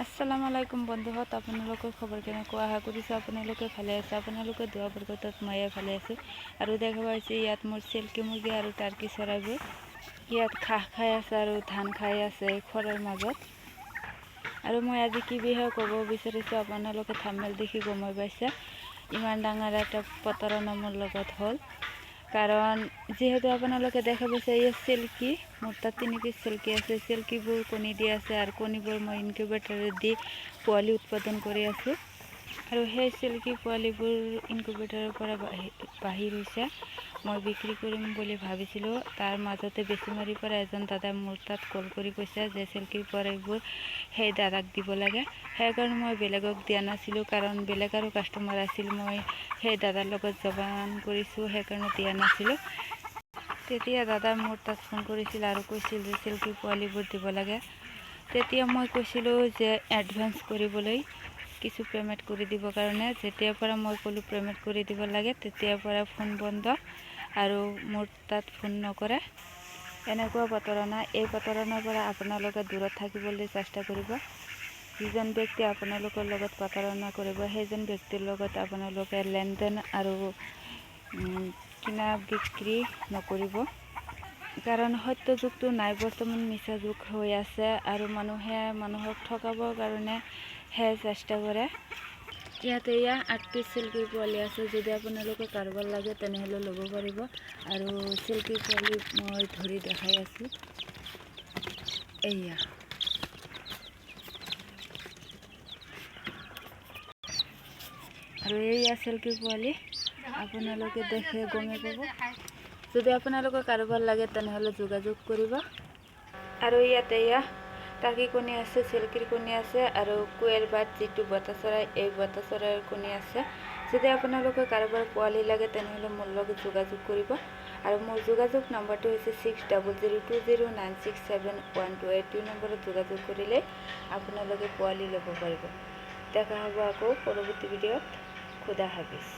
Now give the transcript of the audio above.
আসসালামু আলাইকুম বন্ধুহঁত, আপোনালোকৰ খবৰ কেনেকুৱা? আশা কৰিছোঁ আপোনালোকে ভালে আছে। আপোনালোকে দোৱা বৰকতত ময়ে ভালে আছোঁ। আৰু দেখা পাইছে ইয়াত মোৰ চিল্কি মুৰ্গী আৰু টাৰ্কি চৰাইবোৰ ইয়াত ঘাঁহ খাই আছে আৰু ধান খাই আছে খৰৰ মাজত। আৰু মই আজি কি বিষয়ে ক'ব বিচাৰিছোঁ আপোনালোকে থাম্বনেইল দেখি গমে পাইছে। ইমান ডাঙৰ এটা প্ৰতাৰণা মোৰ লগত হ'ল, কাৰণ যেহেতু আপোনালোকে দেখা পাইছে এই চিল্কি, মোৰ তাত 3 পিচ চিল্কি আছে। চিল্কিবোৰ কণী দি আছে আৰু কণীবোৰ মই ইনকিউবেটৰত দি পোৱালি উৎপাদন কৰি আছোঁ। আৰু সেই চিল্কি পোৱালিবোৰ ইনকিউবেটৰৰ পৰা বাহিৰ হৈছে। মই বিক্ৰী কৰিম বুলি ভাবিছিলোঁ। তাৰ মাজতে বেচিমাৰীৰ পৰা এজন দাদাই মোৰ তাত কল কৰি কৈছে যে চিল্কিৰ পোৱালিবোৰ সেই দাদাক দিব লাগে। সেইকাৰণে মই বেলেগক দিয়া নাছিলোঁ, কাৰণ বেলেগ আৰু কাষ্টমাৰ আছিল। মই সেই দাদাৰ লগত জবান কৰিছোঁ, সেইকাৰণে দিয়া নাছিলোঁ। তেতিয়া দাদা মোৰ তাত ফোন কৰিছিল আৰু কৈছিল যে চিল্কি পোৱালিবোৰ দিব লাগে। তেতিয়া মই কৈছিলোঁ যে এডভান্স কৰিবলৈ কিছু পে'মেণ্ট কৰি দিবৰ কাৰণে। যেতিয়াৰ পৰা মই ক'লোঁ পে'মেণ্ট কৰি দিব লাগে, তেতিয়াৰ পৰা ফোন বন্ধ আৰু মোৰ তাত ফোন নকৰে। এনেকুৱা প্ৰতাৰণা। এই প্ৰতাৰণাৰ পৰা আপোনালোকে দূৰত থাকিবলৈ চেষ্টা কৰিব। যিজন ব্যক্তি আপোনালোকৰ লগত প্ৰতাৰণা কৰিব, সেইজন ব্যক্তিৰ লগত আপোনালোকে লেনদেন আৰু কিনা বিক্ৰী নকৰিব, কাৰণ সত্য যুগটো নাই, বৰ্তমান মিছা যুগ হৈ আছে আৰু মানুহে মানুহক ঠকাবৰ কাৰণে চেষ্টা কৰে। ইয়াতে 8 পিচ চিল্কিৰ পোৱালি আছে। যদি আপোনালোকে কাৰোবাৰ লাগে তেনেহ'লে ল'ব পাৰিব। আৰু চিল্কিৰ পোৱালি মই ধৰি দেখাই আছোঁ। এয়া আৰু এয়া চিল্কিৰ পোৱালি, আপোনালোকে দেখে গমে পাব। যদি আপোনালোকে কাৰোবাৰ লাগে তেনেহ'লে যোগাযোগ কৰিব। আৰু ইয়াতে টাৰ্কি কণী আছে, চিল্কিৰ কণী আছে আৰু কুৱেল বাৰ্ড যিটো বতা চৰাই, এই বতা চৰাইৰ কণী আছে। যদি আপোনালোকে কাৰোবাৰ পোৱালি লাগে তেনেহ'লে মোৰ লগত যোগাযোগ কৰিব। আৰু মোৰ যোগাযোগ নম্বৰটো হৈছে 6002096712। এইটো নম্বৰত যোগাযোগ কৰিলে আপোনালোকে পোৱালি ল'ব পাৰিব। দেখা হ'ব আকৌ পৰৱৰ্তী ভিডিঅ'ত। খুদা হাফিজ।